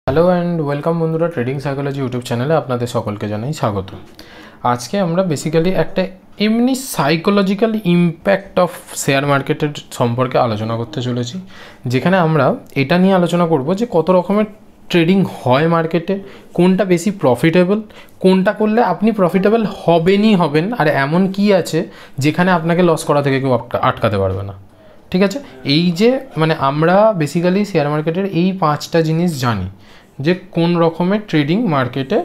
Hello and welcome বন্ধুরা, trading psychology YouTube চ্যানেলে আপনাদের সকলকে জানাই স্বাগত। আজকে আমরা বেসিক্যালি একটা এমনি সাইকোলজিক্যাল ইম্প্যাক্ট অফ শেয়ার মার্কেটের সম্পর্কে আলোচনা করতে চলেছি, যেখানে আমরা এটা নিয়ে আলোচনা করব যে কত রকমের ট্রেডিং হয় মার্কেটে, কোনটা বেশি প্রফিটেবল, কোনটা করলে আপনি প্রফিটেবল হবেন, আর এমন কি আছে যেখানে আপনাকে লস করা থেকে কেউ আটকাতে পারবে না। ঠিক আছে, এই যে আমরা বেসিক্যালি শেয়ার মার্কেটের এই 5টা জিনিস জানি যে কোন রকমের ট্রেডিং মার্কেটে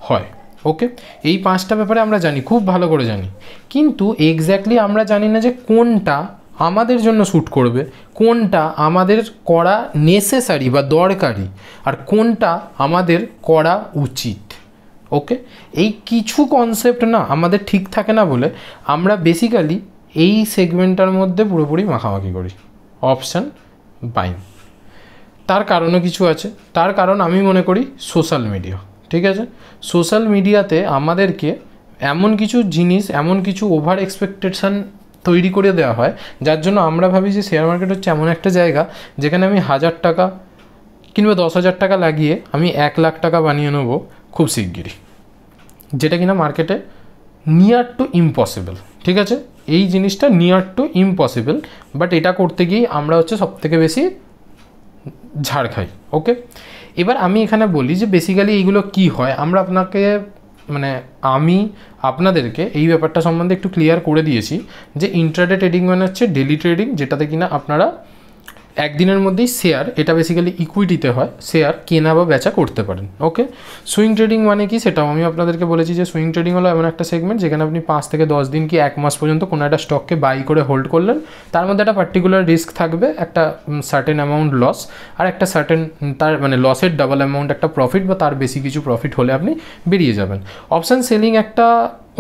হয়। ওকে, এই 5টা ব্যাপারে আমরা জানি, খুব ভালো করে জানি, কিন্তু এক্স্যাক্টলি আমরা জানি না যে কোনটা আমাদের জন্য শ্যুট করবে, কোনটা আমাদের করা নেসেসারি বা দরকারি, আর কোনটা আমাদের করা উচিত। ওকে, এই কিছু কনসেপ্ট না আমাদের ঠিক থাকে না বলে আমরা বেসিক্যালি এই সেগমেন্টটার মধ্যে পুরোপুরি মাখামাখি করি অপশান বাইং। তার কারণও কিছু আছে, তার কারণ আমি মনে করি সোশ্যাল মিডিয়া। ঠিক আছে, সোশ্যাল মিডিয়াতে আমাদেরকে এমন কিছু জিনিস, এমন কিছু ওভার এক্সপেকটেশন তৈরি করে দেওয়া হয়, যার জন্য আমরা ভাবি যে শেয়ার মার্কেট হচ্ছে এমন একটা জায়গা যেখানে আমি 1000 টাকা কিংবা 10,000 টাকা লাগিয়ে আমি 1 লাখ টাকা বানিয়ে নেব খুব শিগগিরই, যেটা কিনা মার্কেটে নিয়ার টু ইম্পসিবল। ঠিক আছে, এই জিনিসটা নিয়ার টু ইম্পসিবল, বাট এটা করতে গিয়েই আমরা হচ্ছে সবথেকে বেশি ঝাড় খাই। ওকে, এবার আমি এখানে বলি যে বেসিক্যালি এইগুলো কি হয়, আমরা আমি আপনাদেরকে এই ব্যাপারটা সম্বন্ধে একটু ক্লিয়ার করে দিয়েছি যে ইন্ট্রাডে ট্রেডিং মানে হচ্ছে ডেলি ট্রেডিং, যেটাতে কিনা আপনারা একদিনের মধ্যেই শেয়ার, এটা বেসিক্যালি ইকুইটিতে হয়, শেয়ার কেনা বা বেচা করতে পারেন। ওকে, সুইং ট্রেডিং মানে কি সেটাও আমি আপনাদেরকে বলেছি যে সুইং ট্রেডিং হলো এমন একটা সেগমেন্ট যেখানে আপনি 5 থেকে 10 দিন কি 1 মাস পর্যন্ত কোনো একটা স্টককে বাই করে হোল্ড করলেন, তার মধ্যে একটা পার্টিকুলার রিস্ক থাকবে, একটা সার্টেন অ্যামাউন্ট লস, আর একটা সার্টেন তার লসের ডাবল অ্যামাউন্ট একটা প্রফিট বা তার বেশি কিছু প্রফিট হলে আপনি বেরিয়ে যাবেন। অপশান সেলিং একটা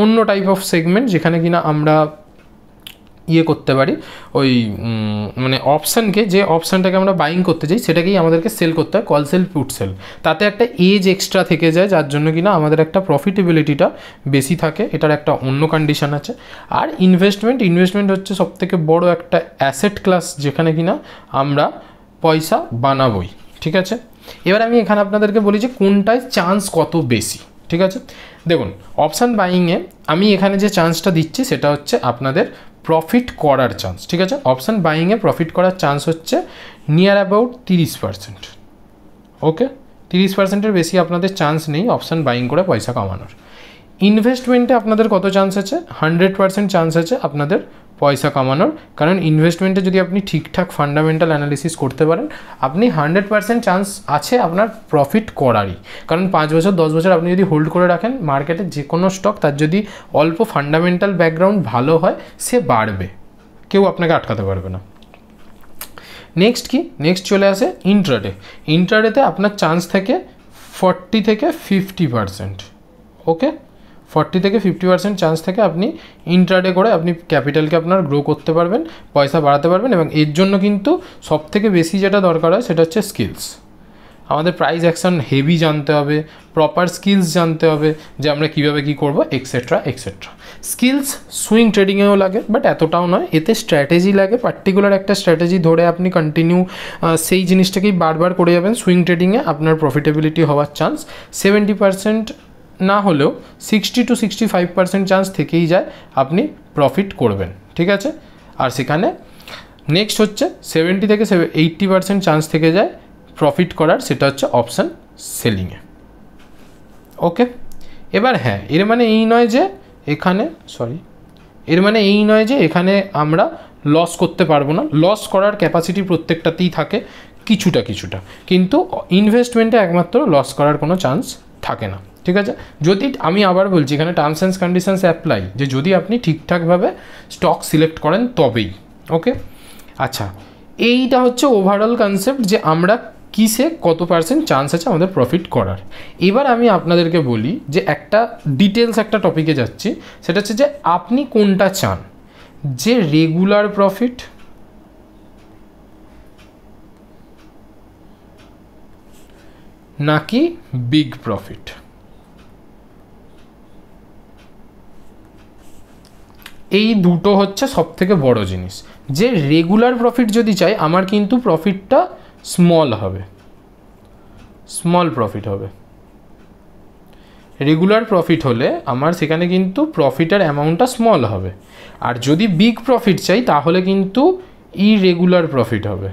অন্য টাইপ অফ সেগমেন্ট যেখানে কিনা আমরা করতে পারি, ওই অপশানকে, যে অপশানটাকে আমরা বাইং করতে চাই সেটাকেই আমাদেরকে সেল করতে হয়, কল সেল পুট সেল। তাতে একটা এজ এক্সট্রা থেকে যায়, যার জন্য কিনা আমাদের একটা প্রফিটেবিলিটিটা বেশি থাকে, এটার একটা অন্য কন্ডিশন আছে। আর ইনভেস্টমেন্ট হচ্ছে সবথেকে বড় একটা অ্যাসেট ক্লাস যেখানে কিনা আমরা পয়সা বানাবোই। ঠিক আছে, এবার আমি এখানে আপনাদেরকে বলি যে কোনটায় চান্স কত বেশি। ঠিক আছে, দেখুন অপশান বাইংয়ে আমি এখানে যে চান্সটা দিচ্ছি সেটা হচ্ছে আপনাদের প্রফিট করার চান্স। ঠিক আছে, অপশান বাইংয়ে প্রফিট করার চান্স হচ্ছে নিয়ার অ্যাবাউট 30%। ওকে, 30%-এর বেশি আপনাদের চান্স নেই অপশান বাইং করে পয়সা কামানোর। ইনভেস্টমেন্টে আপনাদের কত চান্স আছে? 100% চান্স আছে আপনাদের পয়সা কামানোর, কারণ ইনভেস্টমেন্টে যদি আপনি ঠিকঠাক ফান্ডামেন্টাল অ্যানালিসিস করতে পারেন, আপনি 100% চান্স আছে আপনার প্রফিট করারই। কারণ 5 বছর 10 বছর আপনি যদি হোল্ড করে রাখেন মার্কেটে যে কোনো স্টক, তার যদি অল্প ফান্ডামেন্টাল ব্যাকগ্রাউন্ড ভালো হয়, সে বাড়বে, কেউ আপনাকে আটকাতে পারবে না। নেক্সট কি? নেক্সট চলে আসে ইন্ট্রাডেতে আপনার চান্স থাকে 40 থেকে 50%। ওকে, 40 থেকে 50% চান্স থেকে আপনি ইন্ট্রাডে করে আপনি ক্যাপিটালকে আপনার গ্রো করতে পারবেন, পয়সা বাড়াতে পারবেন। এবং এর জন্য কিন্তু সবথেকে বেশি যেটা দরকার হয় সেটা হচ্ছে স্কিলস। আমাদের প্রাইস অ্যাকশন হেভি জানতে হবে, প্রপার স্কিলস জানতে হবে যে আমরা কীভাবে কী করবো, এক্সেট্রা এক্সেট্রা। স্কিলস সুইং ট্রেডিংয়েও লাগে, বাট এতটাও নয়, এতে স্ট্র্যাটেজি লাগে, পার্টিকুলার একটা স্ট্র্যাটেজি ধরে আপনি কন্টিনিউ সেই জিনিসটাকেই বারবার করে যাবেন। সুইং ট্রেডিংয়ে আপনার প্রফিটেবিলিটি হওয়ার চান্স 70% না হলেও 60 to 65% চান্স থেকেই যায় আপনি প্রফিট করবেন। ঠিক আছে, আর সেখানে নেক্সট হচ্ছে 70 থেকে 80% চান্স থেকে যায় প্রফিট করার, সেটা হচ্ছে অপশান সেলিংয়ে। ওকে, এবার হ্যাঁ, এর মানে এই নয় যে এখানে আমরা লস করতে পারবো না। লস করার ক্যাপাসিটি প্রত্যেকটাতেই থাকে কিছুটা, কিন্তু ইনভেস্টমেন্টে একমাত্র লস করার কোনো চান্স থাকে না। ঠিক আছে, যদি আমি আবার বলছি এখানে টার্মস অ্যান্ড কন্ডিশনস অ্যাপ্লাই, যে যদি আপনি ঠিকঠাকভাবে স্টক সিলেক্ট করেন তবেই। ওকে, আচ্ছা, এইটা হচ্ছে ওভারঅল কনসেপ্ট যে আমরা কিসে কত পার্সেন্ট চান্স আছে আমাদের প্রফিট করার। এবার আমি আপনাদেরকে বলি যে একটা ডিটেলস একটা টপিকে যাচ্ছি, সেটা হচ্ছে যে আপনি কোনটা চান, যে রেগুলার প্রফিট নাকি বিগ প্রফিট। এই দুটো হচ্ছে সবথেকে বড় জিনিস। যে রেগুলার প্রফিট যদি চাই, আমার কিন্তু প্রফিটটা স্মল হবে। স্মল প্রফিট হবে। রেগুলার প্রফিট হলে আমার সেখানে কিন্তু প্রফিটের অ্যামাউন্টটা স্মল হবে, আর যদি বিগ প্রফিট চাই তাহলে কিন্তু ইরেগুলার প্রফিট হবে,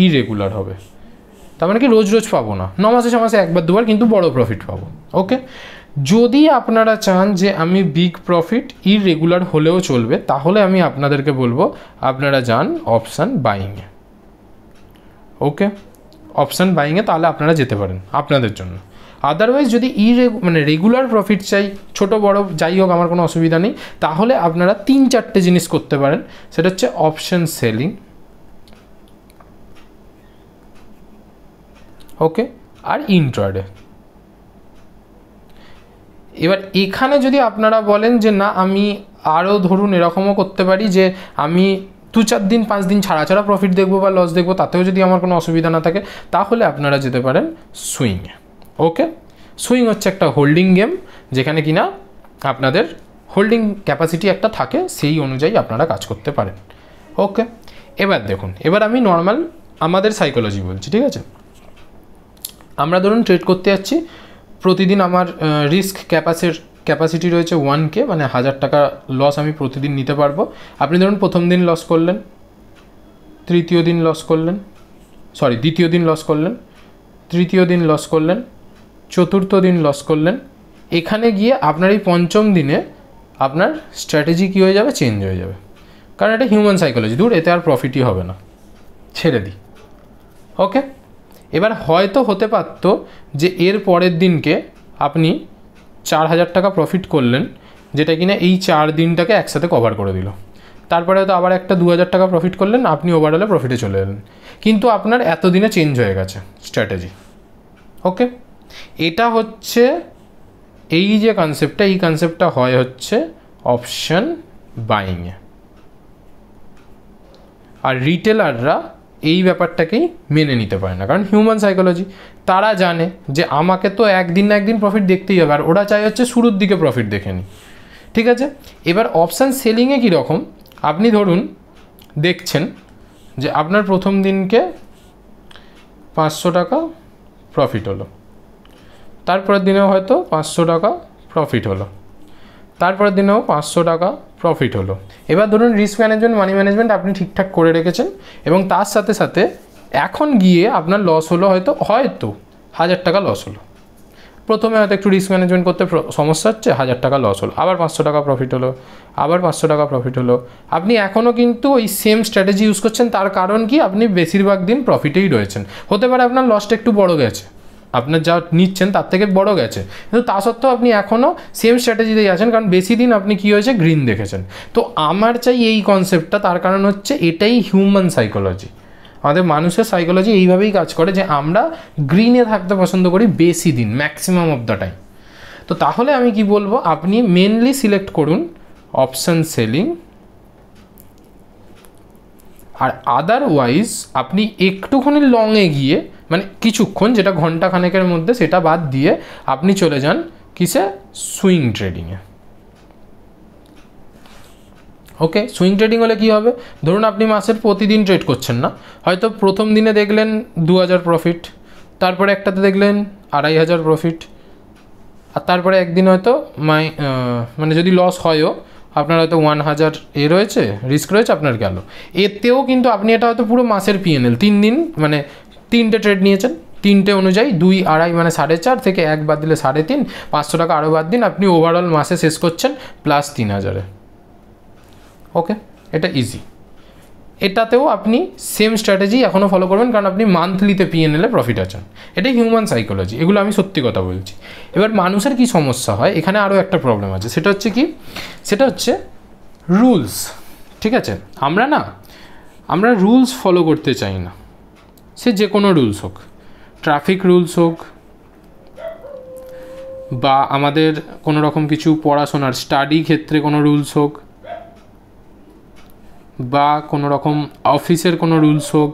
ইরেগুলার হবে। তার মানে কি রোজ রোজ পাবো না, 9 মাসে 6 মাসে একবার দুবার কিন্তু বড় প্রফিট পাবো। ওকে, যদি আপনারা চান যে আমি বিগ প্রফিট ইরেগুলার হলেও চলবে, তাহলে আমি আপনাদেরকে বলবো আপনারা যান অপশান বাইংয়ে। ওকে, অপশান বাইংয়ে তাহলে আপনারা যেতে পারেন আপনাদের জন্য। আদারওয়াইজ যদি মানে রেগুলার প্রফিট চাই, ছোট বড় যাই হোক আমার কোনো অসুবিধা নেই, তাহলে আপনারা 3-4টে জিনিস করতে পারেন। সেটা হচ্ছে অপশন সেলিং, ওকে, আর ইন্ট্রাডে। এবার এখানে যদি আপনারা বলেন যে না আমি আরও ধরুন এরকমও করতে পারি যে আমি 2-4 দিন 5 দিন ছাড়া ছাড়া প্রফিট দেখবো বা লস দেখবো, তাতেও যদি আমার কোনো অসুবিধা না থাকে, তাহলে আপনারা যেতে পারেন সুইংয়ে। ওকে, সুইং হচ্ছে একটা হোল্ডিং গেম, যেখানে কিনা আপনাদের হোল্ডিং ক্যাপাসিটি একটা থাকে, সেই অনুযায়ী আপনারা কাজ করতে পারেন। ওকে, এবার দেখুন, এবার আমি নর্মাল আমাদের সাইকোলজি বলছি, ঠিক আছে। আমরা ধরুন ট্রেড করতে যাচ্ছি, প্রতিদিন আমার রিস্ক ক্যাপাসিটি রয়েছে 1K, মানে 1000 টাকা লস আমি প্রতিদিন নিতে পারবো। আপনি ধরুন প্রথম দিন লস করলেন, দ্বিতীয় দিন লস করলেন, তৃতীয় দিন লস করলেন, চতুর্থ দিন লস করলেন। এখানে গিয়ে আপনার এই পঞ্চম দিনে আপনার স্ট্র্যাটেজি কী হয়ে যাবে, চেঞ্জ হয়ে যাবে, কারণ এটা হিউম্যান সাইকোলজি, দূর এতে আর প্রফিটই হবে না, ছেড়ে দিই। ওকে, এবার হয়তো হতে পারতো যে এর পরের দিনকে আপনি 4000 টাকা প্রফিট করলেন, যেটা কিনা এই 4 দিনটাকে একসাথে কভার করে দিল। তারপরে হয়তো আবার একটা 2000 টাকা প্রফিট করলেন, আপনি ওভারঅলে প্রফিটে চলে এলেন, কিন্তু আপনার এতদিনে চেঞ্জ হয়ে গেছে স্ট্র্যাটেজি। ওকে, এটা হচ্ছে এই যে কনসেপ্টটা, এই কনসেপ্টটা হয় হচ্ছে অপশন বাইংয়ে। আর রিটেলাররা এই ব্যাপারটাকেই মেনে নিতে পারে না, কারণ হিউম্যান সাইকোলজি, তারা জানে যে আমাকে তো একদিন না একদিন প্রফিট দেখতেই হবে, আর ওরা চাই হচ্ছে শুরুর দিকে প্রফিট দেখে নি, ঠিক আছে। এবার অপশান সেলিংয়ে কীরকম, আপনি ধরুন দেখছেন যে আপনার প্রথম দিনকে 500 টাকা প্রফিট হলো, তারপরের দিনেও হয়তো 500 টাকা প্রফিট হলো, তারপরের দিনেও 500 টাকা প্রফিট হলো। এবার ধরুন রিস্ক ম্যানেজমেন্ট, মানি ম্যানেজমেন্ট আপনি ঠিকঠাক করে রেখেছেন, এবং তার সাথে সাথে এখন গিয়ে আপনার লস হলো হয়তো 1000 টাকা লস হলো। প্রথমে হয়তো একটু রিস্ক ম্যানেজমেন্ট করতে সমস্যা হচ্ছে, 1000 টাকা লস হলো, আবার 500 টাকা প্রফিট হলো, আবার 500 টাকা প্রফিট হলো। আপনি এখনও কিন্তু ওই সেম স্ট্র্যাটেজি ইউজ করছেন, তার কারণ কি আপনি বেশিরভাগ দিন প্রফিটেই রয়েছেন। হতে পারে আপনার লসটা একটু বড় গেছে, আপনার যা নিচ্ছেন তার থেকে বড় গেছে, কিন্তু তা সত্ত্বেও আপনি এখনও সেম স্ট্র্যাটেজিতেই আছেন, কারণ বেশি দিন আপনি কী হয়েছে গ্রিন দেখেছেন। তো আমার চাই এই কনসেপ্টটা, তার কারণ হচ্ছে এটাই হিউম্যান সাইকোলজি, আমাদের মানুষের সাইকোলজি এইভাবেই কাজ করে যে আমরা গ্রিনে থাকতে পছন্দ করি বেশি দিন, ম্যাক্সিমাম অফ দ্য টাইম। তো তাহলে আমি কি বলবো, আপনি মেনলি সিলেক্ট করুন অপশান সেলিং, আর আদারওয়াইজ আপনি একটুখানি লংয়ে গিয়ে, মানে কিছুক্ষণ, যেটা ঘন্টা খানেকের মধ্যে, সেটা বাদ দিয়ে আপনি চলে যান কিসে, সুইং ট্রেডিংয়ে। ওকে, সুইং ট্রেডিং হলে কী হবে, ধরুন আপনি মাসের প্রতিদিন ট্রেড করছেন না, হয়তো প্রথম দিনে দেখলেন 2000 প্রফিট, তারপরে একটাতে দেখলেন 2500 প্রফিট, আর তারপরে একদিন হয়তো মানে যদি লস হয়ও, আপনার হয়তো 1000 রয়েছে, রিস্ক রয়েছে, আপনার গেল। এতেও কিন্তু আপনি এটা হয়তো পুরো মাসের PNL 3 দিন, মানে 3টে ট্রেড নিয়েছেন, 3টে অনুযায়ী 2, 2.5 মানে 4.5 থেকে 1 বাদ দিলে 3.5, 500 টাকা আরও বাদ দিন, আপনি ওভারঅল মাসে শেষ করছেন প্লাস 3000। ওকে, এটা ইজি। এটাতেও আপনি সেম স্ট্র্যাটেজি এখনও ফলো করবেন, কারণ আপনি মান্থলিতে PNL প্রফিট আছেন। এটাই হিউম্যান সাইকোলজি, এগুলো আমি সত্যি কথা বলছি। এবার মানুষের কি সমস্যা হয়, এখানে আরও একটা প্রবলেম আছে, সেটা হচ্ছে কি, সেটা হচ্ছে রুলস। ঠিক আছে, আমরা রুলস ফলো করতে চাই না, সে যে কোনো রুলস হোক, ট্রাফিক রুলস হোক, বা আমাদের কোনো রকম কিছু পড়াশোনার স্টাডি ক্ষেত্রে কোনো রুলস হোক, বা কোনো রকম অফিসের কোনো রুলস হোক,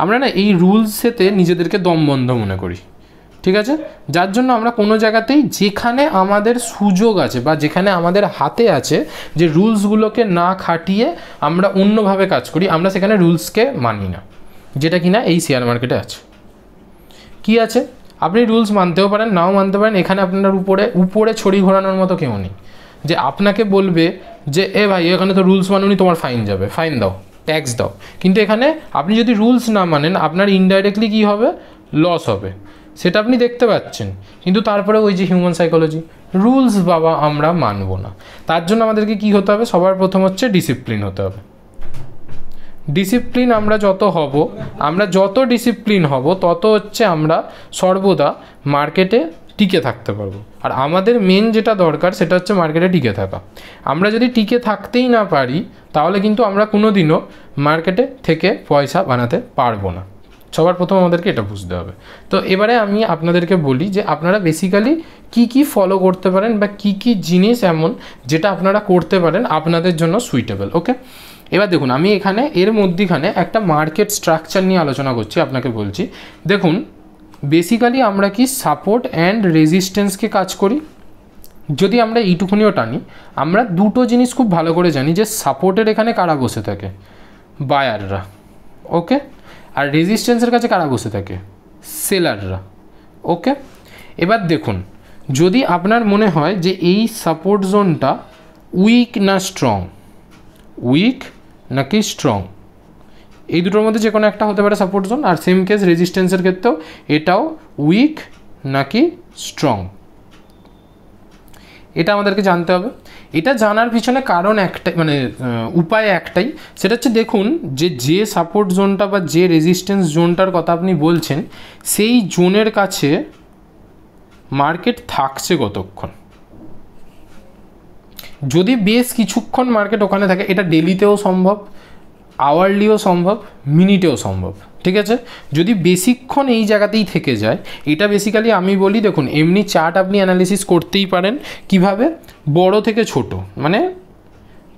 আমরা না এই রুলসেতে নিজেদেরকে দমবন্ধ মনে করি। ঠিক আছে, যার জন্য আমরা কোনো জায়গাতেই, যেখানে আমাদের সুযোগ আছে বা যেখানে আমাদের হাতে আছে যে রুলসগুলোকে না খাটিয়ে আমরা অন্যভাবে কাজ করি, আমরা সেখানে রুলসকে মানি না, যেটা কিনা এই শেয়ার মার্কেটে আছে। কি আছে, আপনি রুলস মানতেও পারেন নাও মানতে পারেন, এখানে আপনার উপরে ছড়ি ঘোরানোর মতো কেউ নেই যে আপনাকে বলবে যে এ ভাই এখানে তো রুলস মানুনি, তোমার ফাইন যাবে, ফাইন দাও, ট্যাক্স দাও। কিন্তু এখানে আপনি যদি রুলস না মানেন আপনার ইনডাইরেক্টলি কী হবে, লস হবে, সেটা আপনি দেখতে পাচ্ছেন। কিন্তু তারপরে ওই যে হিউম্যান সাইকোলজি, রুলস বাবা আমরা মানব না। তার জন্য আমাদেরকে কি হতে হবে, সবার প্রথম হচ্ছে ডিসিপ্লিন হতে হবে। ডিসিপ্লিন আমরা যত ডিসিপ্লিন হব তত হচ্ছে আমরা সর্বদা মার্কেটে টিকে থাকতে পারবো। আর আমাদের মেন যেটা দরকার সেটা হচ্ছে মার্কেটে টিকে থাকা। আমরা যদি টিকে থাকতেই না পারি তাহলে কিন্তু আমরা কোনো দিনও মার্কেটে থেকে পয়সা বানাতে পারবো না। সবার প্রথম আমাদেরকে এটা বুঝতে হবে। তো এবারে আমি আপনাদেরকে বলি যে আপনারা বেসিক্যালি কি ফলো করতে পারেন বা কি জিনিস এমন যেটা আপনারা করতে পারেন আপনাদের জন্য সুইটেবল। ওকে, এবার দেখুন আমি এখানে এর মধ্যেখানে একটা মার্কেট স্ট্রাকচার নিয়ে আলোচনা করছি, আপনাকে বলছি। দেখুন বেসিক্যালি আমরা কি সাপোর্ট অ্যান্ড রেজিস্ট্যান্সকে কাজ করি। যদি আমরা এইটুকুনিও টানি, আমরা দুটো জিনিস খুব ভালো করে জানি যে সাপোর্টের এখানে কারা বসে থাকে, বায়াররা। ওকে, আর রেজিস্ট্যান্সের কাছে কারা বসে থাকে, সেলাররা। ওকে, এবার দেখুন যদি আপনার মনে হয় যে এই সাপোর্ট জোনটা উইক না স্ট্রং, উইক নাকি স্ট্রং, এই দুটোর মধ্যে যে কোনো একটা হতে পারে সাপোর্ট জোন। আর সেম কেস রেজিস্ট্যান্সের ক্ষেত্রেও এটাও উইক নাকি স্ট্রং, এটা আমাদেরকে জানতে হবে। এটা জানার পিছনে কারণ একটাই, মানে উপায় একটাই, সেটা হচ্ছে দেখুন যে সাপোর্ট জোনটা বা যে রেজিস্ট্যান্স জোনটার কথা আপনি বলছেন সেই জোনের কাছে মার্কেট থাকছে কতক্ষণ। যদি বেশ কিছুক্ষণ মার্কেট ওখানে থাকে, এটা ডেলিতেও সম্ভব, আওয়ারলিও সম্ভব, মিনিটেও সম্ভব, ঠিক আছে। যদি বেশিক্ষণ এই জায়গাতেই থেকে যায়, এটা বেসিক্যালি আমি বলি দেখুন এমনি চার্ট আপনি অ্যানালিসিস করতেই পারেন। কিভাবে, বড় থেকে ছোট, মানে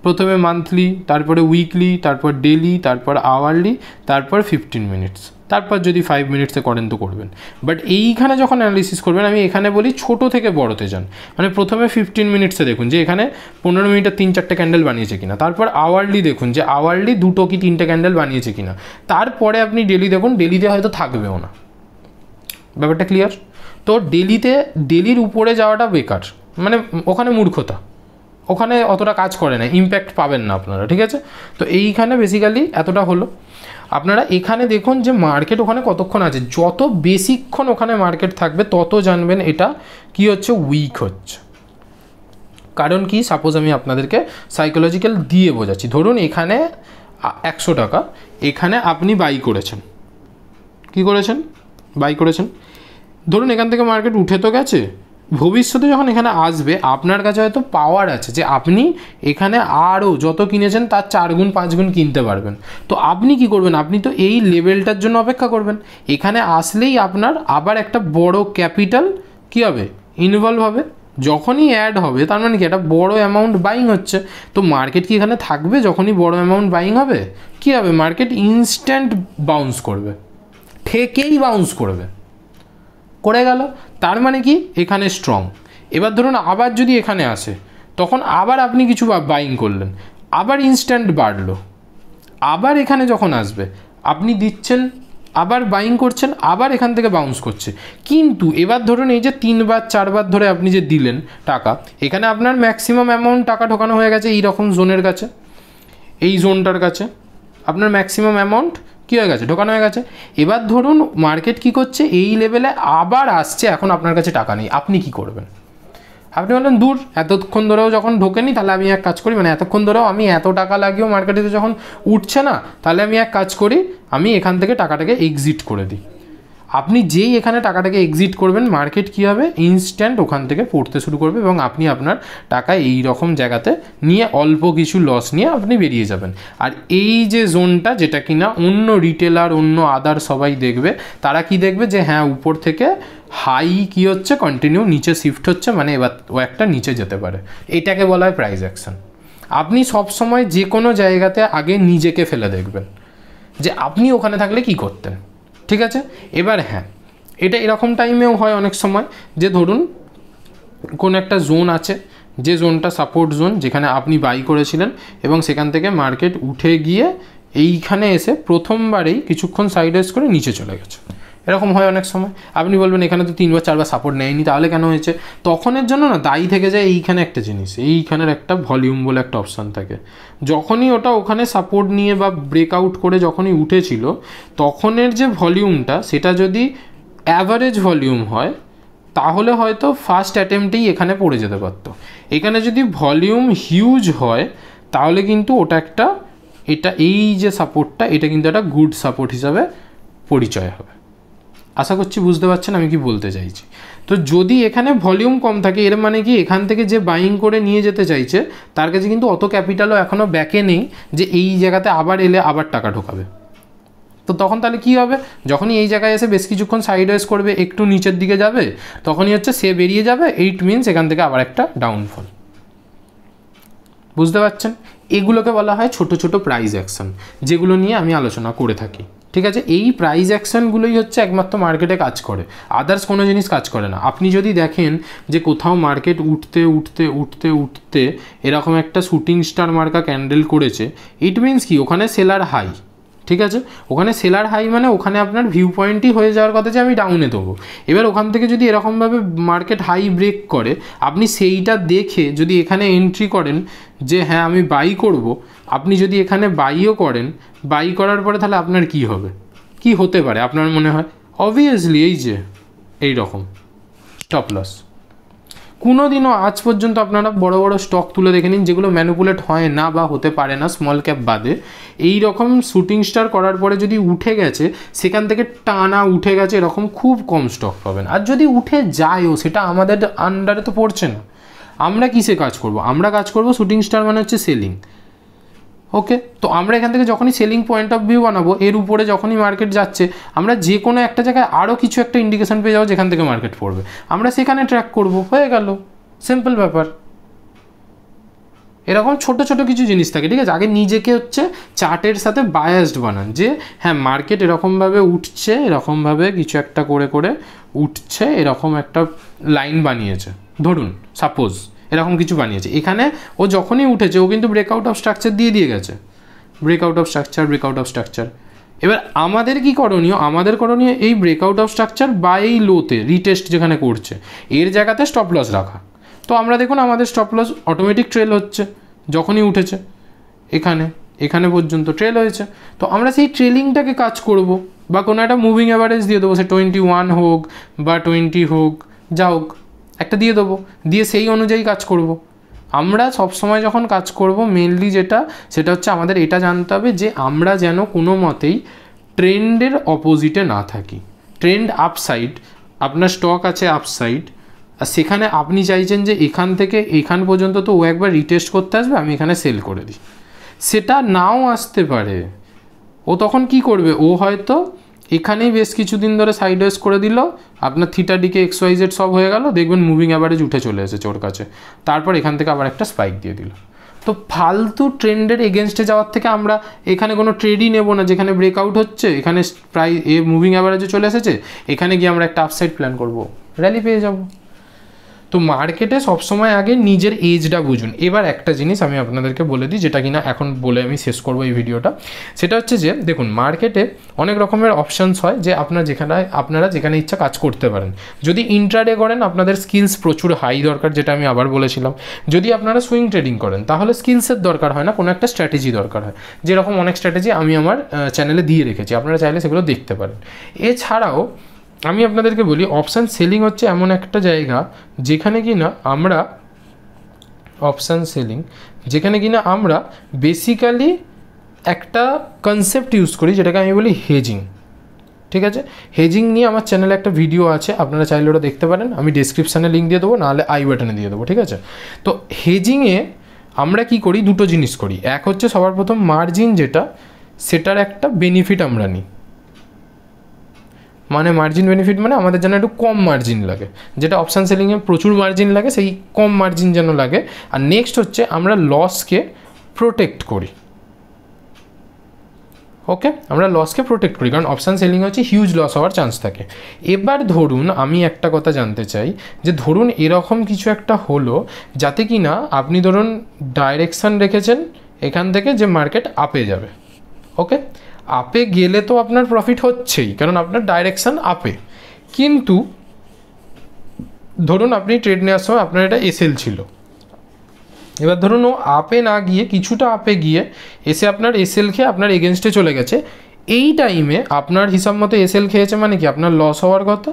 প্রথমে মান্থলি, তারপরে উইকলি, তারপর ডেলি, তারপর আওয়ারলি, তারপর 15 মিনিটস, তারপর যদি 5 মিনিটসে করেন তো করবেন। বাট এইখানে যখন অ্যানালিসিস করবেন আমি এখানে বলি ছোট থেকে বড়তে যান। মানে প্রথমে 15 মিনিটসে দেখুন যে এখানে 15 মিনিটের 3-4টে ক্যান্ডেল বানিয়েছে কিনা, তারপর আওয়ারলি দেখুন যে আওয়ারলি 2 কি 3টে ক্যান্ডেল বানিয়েছে কিনা, তারপরে আপনি ডেলি দেখুন, ডেলিতে হয়তো থাকবেও না। ব্যাপারটা ক্লিয়ার? তো ডেলির উপরে যাওয়াটা বেকার, মানে ওখানে মূর্খতা, ওখানে অতটা কাজ করে না, ইম্প্যাক্ট পাবেন না আপনারা, ঠিক আছে। তো এইখানে বেসিক্যালি এতটা হলো। আপনারা এখানে দেখুন যে মার্কেট ওখানে কতক্ষণ আছে, যত বেশিক্ষণ ওখানে মার্কেট থাকবে তত জানবেন এটা কি হচ্ছে, উইক হচ্ছে। কারণ কি, সাপোজ আমি আপনাদেরকে সাইকোলজিক্যাল দিয়ে বোঝাচ্ছি। ধরুন এখানে 100 টাকা, এখানে আপনি বাই করেছেন, কি করেছেন, বাই করেছেন। ধরুন এখান থেকে মার্কেট উঠে তো গেছে, ভবিষ্যতে যখন এখানে আসবে আপনার কাছে হয়তো পাওয়ার আছে যে আপনি এখানে আরও যত কিনেছেন তার 4 গুণ 5 গুণ কিনতে পারবেন। তো আপনি কি করবেন, আপনি তো এই লেভেলটার জন্য অপেক্ষা করবেন। এখানে আসলেই আপনার আবার একটা বড় ক্যাপিটাল কী হবে, ইনভলভ হবে। যখনই অ্যাড হবে তার মানে কি একটা বড় অ্যামাউন্ট বাইং হচ্ছে। তো মার্কেট কি এখানে থাকবে, যখনই বড় অ্যামাউন্ট বাইং হবে কী হবে, মার্কেট ইনস্ট্যান্ট বাউন্স করবে, ঠেকেই বাউন্স করবে, করে গেল। তার মানে কি এখানে স্ট্রং। এবার ধরুন আবার যদি এখানে আসে, তখন আবার আপনি কিছু বাইং করলেন, আবার ইনস্ট্যান্ট বাড়লো। আবার এখানে যখন আসবে আপনি দিচ্ছেন, আবার বাইং করছেন, আবার এখান থেকে বাউন্স করছে। কিন্তু এবার ধরুন এই যে 3-4 ধরে আপনি যে দিলেন টাকা, এখানে আপনার ম্যাক্সিমাম অ্যামাউন্ট টাকা ঢোকানো হয়ে গেছে এই রকম জোনের কাছে, এই জোনটার কাছে আপনার ম্যাক্সিমাম অ্যামাউন্ট কী হয়ে গেছে, ঢোকানো হয়ে গেছে। এবার ধরুন মার্কেট কি করছে, এই লেভেলে আবার আসছে, এখন আপনার কাছে টাকা নেই, আপনি কি করবেন? আপনি বললেন দূর, এতক্ষণ ধরেও যখন ঢোকেনি তাহলে আমি এক কাজ করি, মানে এতক্ষণ ধরেও আমি এত টাকা লাগিয়েও মার্কেটে যখন উঠছে না, তাহলে আমি এক কাজ করি, আমি এখান থেকে টাকাটাকে এক্সিট করে দিই। আপনি যেই এখানে টাকাটাকে এক্সিট করবেন, মার্কেট কী হবে, ইনস্ট্যান্ট ওখান থেকে পড়তে শুরু করবে এবং আপনি আপনার টাকা এই রকম জায়গাতে নিয়ে অল্প কিছু লস নিয়ে আপনি বেরিয়ে যাবেন। আর এই যে জোনটা, যেটা কিনা অন্য রিটেলার, অন্য আদার সবাই দেখবে, তারা কি দেখবে যে হ্যাঁ উপর থেকে হাই কি হচ্ছে, কন্টিনিউ নিচে শিফট হচ্ছে, মানে এবার ও একটা নিচে যেতে পারে। এটাকে বলা হয় প্রাইস অ্যাকশন। আপনি সবসময় যে কোনো জায়গাতে আগে নিজেকে ফেলে দেখবেন যে আপনি ওখানে থাকলে কি করতেন, ঠিক আছে। এবার হ্যাঁ, এটা এরকম টাইমেও হয় অনেক সময় যে ধরুন কোন একটা জোন আছে, যে জোনটা সাপোর্ট জোন, যেখানে আপনি বাই করেছিলেন এবং সেখান থেকে মার্কেট উঠে গিয়ে এইখানে এসে প্রথমবারেই কিছুক্ষণ সাইডওয়েজ করে নিচে চলে গেছে, এরকম হয় অনেক সময়। আপনি বলবেন এখানে তো 3 বা 4 বার সাপোর্ট নেয়নি, তাহলে কেন হয়েছে? তখনের জন্য না দায়ী থেকে যায় এইখানে একটা জিনিস, এইখানের একটা ভলিউম বলে একটা অপশান থাকে। যখনই ওটা ওখানে সাপোর্ট নিয়ে বা ব্রেকআউট করে যখনই উঠেছিল, তখনের যে ভলিউমটা সেটা যদি অ্যাভারেজ ভলিউম হয় তাহলে হয়তো ফার্স্ট অ্যাটেম্পটেই এখানে পড়ে যেতে পারতো। এখানে যদি ভলিউম হিউজ হয় তাহলে কিন্তু ওটা একটা, এটা এই যে সাপোর্টটা, এটা কিন্তু একটা গুড সাপোর্ট হিসাবে পরিচয় হবে। আশা করছি বুঝতে পারছেন আমি কি বলতে চাইছি। তো যদি এখানে ভলিউম কম থাকে, এর মানে কি এখান থেকে যে বাইং করে নিয়ে যেতে চাইছে তার কাছে কিন্তু অত ক্যাপিটালও এখনও ব্যাকে নেই যে এই জায়গাতে আবার এলে আবার টাকা ঢোকাবে। তো তখন তাহলে কী হবে, যখনই এই জায়গায় এসে বেশ কিছুক্ষণ সাইডওয়েজ করবে, একটু নিচের দিকে যাবে, তখনই হচ্ছে সে বেরিয়ে যাবে। ইট মিনস এখান থেকে আবার একটা ডাউনফল। বুঝতে পারছেন? এগুলোকে বলা হয় ছোট ছোট প্রাইস অ্যাকশন, যেগুলো নিয়ে আমি আলোচনা করে থাকি। ঠিক আছে, এই প্রাইস অ্যাকশনগুলোই হচ্ছে একমাত্র মার্কেটে কাজ করে, আদার্স কোনো জিনিস কাজ করে না। আপনি যদি দেখেন যে কোথাও মার্কেট উঠতে উঠতে উঠতে উঠতে এরকম একটা শুটিং স্টার মার্কা ক্যান্ডেল করেছে, ইট মিনস কি ওখানে সেলার হাই। ঠিক আছে, ওখানে সেলার হাই মানে ওখানে আপনার ভিউ পয়েন্টই হয়ে যাওয়ার কথা যে আমি ডাউনে দেবো। এবার ওখান থেকে যদি এরকমভাবে মার্কেট হাই ব্রেক করে, আপনি সেইটা দেখে যদি এখানে এন্ট্রি করেন যে হ্যাঁ আমি বাই করব, আপনি যদি এখানে বাইও করেন, বাই করার পরে তাহলে আপনার কি হবে, কি হতে পারে আপনার মনে হয়? অবভিয়াসলি এই যে এই রকম স্টপ লস। কোনো দিনও আজ পর্যন্ত আপনারা বড় বড় স্টক তুলে দেখে নিন যেগুলো ম্যানিপুলেট হয় না বা হতে পারে না, স্মল ক্যাপ বাদে, এই রকম শুটিং স্টার করার পরে যদি উঠে গেছে, সেখান থেকে টানা উঠে গেছে, এরকম খুব কম স্টক পাবেন। আর যদি উঠে যায়ও সেটা আমাদের আন্ডারে তো পড়ছে না। আমরা কিসে কাজ করব? আমরা কাজ করব শুটিং স্টার মানে হচ্ছে সেলিং। ওকে, তো আমরা এখান থেকে যখনই সেলিং পয়েন্ট অফ ভিউ বানাবো, এর উপরে যখনই মার্কেট যাচ্ছে, আমরা যে কোনো একটা জায়গায় আরও কিছু একটা ইন্ডিকেশন পেয়ে যাবো যেখান থেকে মার্কেট পড়বে, আমরা সেখানে ট্র্যাক করব, হয়ে গেল, সিম্পল ব্যাপার। এরকম ছোট ছোট কিছু জিনিস থাকে। ঠিক আছে, আগে নিজেকে হচ্ছে চার্টের সাথে বায়াসড বানান যে হ্যাঁ মার্কেট এরকমভাবে উঠছে, এরকমভাবে কিছু একটা করে করে উঠছে, এরকম একটা লাইন বানিয়েছে, ধরুন সাপোজ এরকম কিছু বানিয়েছে, এখানে ও যখনই উঠেছে ও কিন্তু ব্রেকআউট অফ স্ট্রাকচার দিয়ে গেছে, breakout of structure, breakout of structure. এবার আমাদের কি করণীয়? আমাদের করণীয় এই ব্রেকআউট অফ স্ট্রাকচার বা এই লোতে রিটেস্ট যেখানে করছে এর জায়গাতে স্টপ লস রাখা। তো আমরা দেখুন আমাদের স্টপ লস অটোমেটিক ট্রেল হচ্ছে, যখনই উঠেছে এখানে পর্যন্ত ট্রেল হয়েছে। তো আমরা সেই ট্রেলিংটাকে কাজ করব, বা কোনো একটা মুভিং অ্যাভারেজ দিয়ে দেবো, সে 21 হোক বা 20 হোক, যা হোক একটা দিয়ে দেবো, দিয়ে সেই অনুযায়ী কাজ করব। আমরা সবসময় যখন কাজ করব মেনলি সেটা হচ্ছে আমাদের এটা জানতে হবে যে আমরা যেন কোনো মতেই ট্রেন্ডের অপোজিটে না থাকি। ট্রেন্ড আপসাইড, আপনার স্টক আছে আপসাইড, আর সেখানে আপনি চাইছেন যে এখান থেকে এখান পর্যন্ত তো ও একবার রিটেস্ট করতে আসবে, আমি এখানে সেল করে দিই। সেটা নাও আসতে পারে, ও তখন কি করবে, ও হয়তো এখানেই বেশ কিছুদিন ধরে সাইডওয়েজ করে দিল, আপনার থিটা ডিকে XYZ সব হয়ে গেল, দেখবেন মুভিং অ্যাভারেজ উঠে চলে এসেছে ওর কাছে, তারপর এখান থেকে আবার একটা স্পাইক দিয়ে দিল। তো ফালতু ট্রেন্ডের এগেনস্টে যাওয়ার থেকে আমরা এখানে কোনো ট্রেডই নেব না, যেখানে ব্রেকআউট হচ্ছে, এখানে প্রায় মুভিং অ্যাভারেজে চলে এসেছে, এখানে গিয়ে আমরা একটা আপসাইড প্ল্যান করব, র্যালি পেয়ে যাব। তো মার্কেটে সবসময় আগে নিজের এজটা বুঝুন। এবার একটা জিনিস আমি আপনাদেরকে বলে দিই, যেটা কিনা এখন বলে আমি শেষ করবো এই ভিডিওটা, সেটা হচ্ছে যে দেখুন মার্কেটে অনেক রকমের অপশানস হয় যে আপনারা যেখানে ইচ্ছা কাজ করতে পারেন। যদি ইন্ট্রাডে করেন আপনাদের স্কিলস প্রচুর হাই দরকার, যেটা আমি আবার বলেছিলাম। যদি আপনারা সুইং ট্রেডিং করেন তাহলে স্কিলসের দরকার হয় না, কোনো একটা স্ট্র্যাটেজি দরকার হয়, যেরকম অনেক স্ট্র্যাটেজি আমি আমার চ্যানেলে দিয়ে রেখেছি, আপনারা চাইলে সেগুলো দেখতে পারেন। এছাড়াও আমি আপনাদেরকে বলি অপশান সেলিং হচ্ছে এমন একটা জায়গা যেখানে কিনা আমরা বেসিক্যালি একটা কনসেপ্ট ইউজ করি যেটাকে আমি বলি হেজিং। ঠিক আছে, হেজিং নিয়ে আমার চ্যানেলে একটা ভিডিও আছে, আপনারা চাইলে ওটা দেখতে পারেন, আমি ডেসক্রিপশানে লিঙ্ক দিয়ে দেবো, নাহলে আই বাটনে দিয়ে দেবো। ঠিক আছে, তো হেজিংয়ে আমরা কি করি, দুটো জিনিস করি। এক হচ্ছে সবার প্রথম মার্জিন, সেটার একটা বেনিফিট আমরা নিই, মানে মার্জিন বেনিফিট মানে আমাদের যেন একটু কম মার্জিন লাগে, যেটা অপশান সেলিংয়ে প্রচুর মার্জিন লাগে, সেই কম মার্জিন যেন লাগে। আর নেক্সট হচ্ছে আমরা লসকে প্রোটেক্ট করি। ওকে, আমরা লসকে প্রোটেক্ট করি, কারণ অপশান সেলিং হচ্ছে হিউজ লস হওয়ার চান্স থাকে। এবার ধরুন আমি একটা কথা জানতে চাই যে ধরুন এরকম কিছু একটা হলো যাতে কি না আপনি ধরুন ডাইরেকশান রেখেছেন এখান থেকে যে মার্কেট আপে যাবে। ওকে, আপে গেলে তো আপনার প্রফিট হচ্ছেই, কারণ আপনার ডাইরেকশান আপে। কিন্তু ধরুন আপনি ট্রেড নেওয়ার সময় আপনার এটা এসএল ছিল, এবার ধরুন ও আপে না গিয়ে কিছুটা আপে গিয়ে এসে আপনার এসএল খেয়ে আপনার এগেনস্টে চলে গেছে। এই টাইমে আপনার হিসাব মতো এসএল খেয়েছে মানে কি আপনার লস হওয়ার কথা,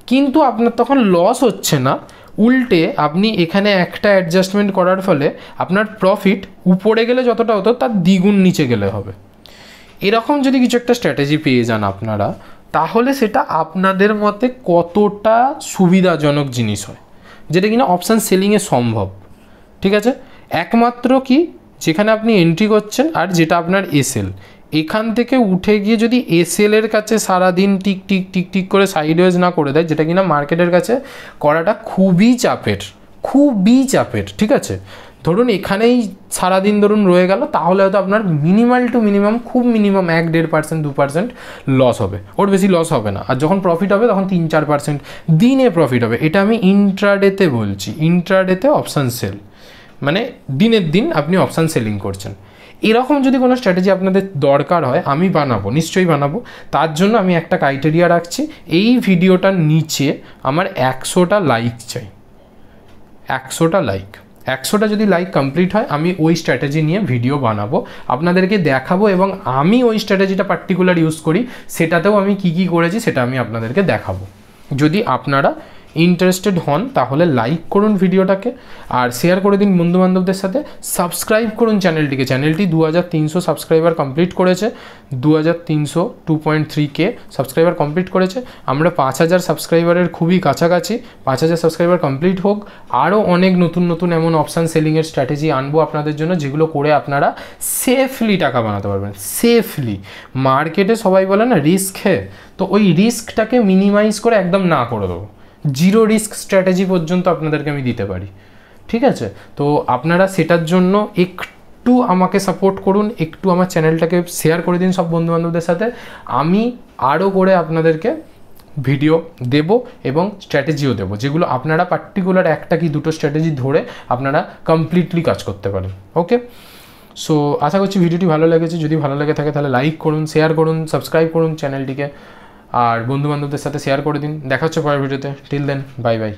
কিন্তু আপনার তখন লস হচ্ছে না, উল্টে আপনি এখানে একটা অ্যাডজাস্টমেন্ট করার ফলে আপনার প্রফিট উপরে গেলে যতটা হতো তার দ্বিগুণ নিচে গেলে হবে। এরকম যদি কিছু একটা স্ট্র্যাটেজি পেয়ে যান আপনারা, তাহলে সেটা আপনাদের মতে কতটা সুবিধাজনক জিনিস হয়, যেটা কিনা অপশান সেলিংয়ে সম্ভব। ঠিক আছে, একমাত্র কি যেখানে আপনি এন্ট্রি করছেন আর যেটা আপনার এসএল, এখান থেকে উঠে গিয়ে যদি এসএলের কাছে সারাদিন টিক টিক টিক টিক করে সাইডওয়েজ না করে দেয়, যেটা কিনা মার্কেটের কাছে করাটা খুবই চাপের, খুবই চাপের। ঠিক আছে, ধরুন এখানেই সারাদিন ধরুন রয়ে গেল, তাহলে হয়তো আপনার মিনিমাল টু মিনিমাম খুব মিনিমাম 1-1.5% 2% লস হবে, ওর বেশি লস হবে না। আর যখন প্রফিট হবে তখন 3-4% দিনে প্রফিট হবে। এটা আমি ইন্ট্রাডেতে বলছি, ইন্ট্রাডেতে অপশান সেল মানে দিনের দিন আপনি অপশান সেলিং করছেন। এরকম যদি কোনো স্ট্র্যাটেজি আপনাদের দরকার হয় আমি বানাবো, নিশ্চয়ই বানাবো। তার জন্য আমি একটা ক্রাইটেরিয়া রাখছি, এই ভিডিওটার নিচে আমার 100টা লাইক চাই, 100টা লাইক। 100টা যদি লাইক কমপ্লিট হয় আমি ওই স্ট্র্যাটেজি নিয়ে ভিডিও বানাবো, আপনাদেরকে দেখাবো, এবং আমি ওই স্ট্র্যাটেজিটা পার্টিকুলার ইউজ করি সেটাতেও আমি কি কি করেছি সেটা আমি আপনাদেরকে দেখাবো। যদি আপনারা ইন্টারেস্টেড হন তাহলে লাইক করুন ভিডিওটাকে, আর শেয়ার করে দিন বন্ধুবান্ধবদের সাথে। সাবস্ক্রাইব করুন চ্যানেলটিকে, চ্যানেলটি 2300 সাবস্ক্রাইবার কমপ্লিট করেছে, 2300 2.3K সাবস্ক্রাইবার কমপ্লিট করেছে। আমরা 5000 সাবস্ক্রাইবারের খুবই কাছাকাছি, 5000 সাবস্ক্রাইবার কমপ্লিট হোক, আরও অনেক নতুন নতুন এমন অপশান সেলিংয়ের স্ট্র্যাটেজি আনবো আপনাদের জন্য, যেগুলো করে আপনারা সেফলি টাকা বানাতে পারবেন। সেফলি, মার্কেটে সবাই বলে না রিস্ক হ্যাঁ, তো ওই রিস্কটাকে মিনিমাইজ করে একদম না করে দেবো, জিরো রিস্ক স্ট্র্যাটেজি পর্যন্ত আপনাদেরকে আমি দিতে পারি। ঠিক আছে, তো আপনারা সেটার জন্য একটু আমাকে সাপোর্ট করুন, একটু আমার চ্যানেলটাকে শেয়ার করে দিন সব বন্ধুবান্ধবদের সাথে। আমি আরও করে আপনাদেরকে ভিডিও দেব এবং স্ট্র্যাটেজিও দেবো, যেগুলো আপনারা পার্টিকুলার একটা কি দুটো স্ট্র্যাটেজি ধরে আপনারা কমপ্লিটলি কাজ করতে পারেন। ওকে, সো আশা করছি ভিডিওটি ভালো লেগেছে। যদি ভালো লেগে থাকে তাহলে লাইক করুন, শেয়ার করুন, সাবস্ক্রাইব করুন চ্যানেলটিকে, আর বন্ধুবান্ধবদের সাথে শেয়ার করে দিন। দেখা হচ্ছে পরের ভিডিওতে। Till then, bye by.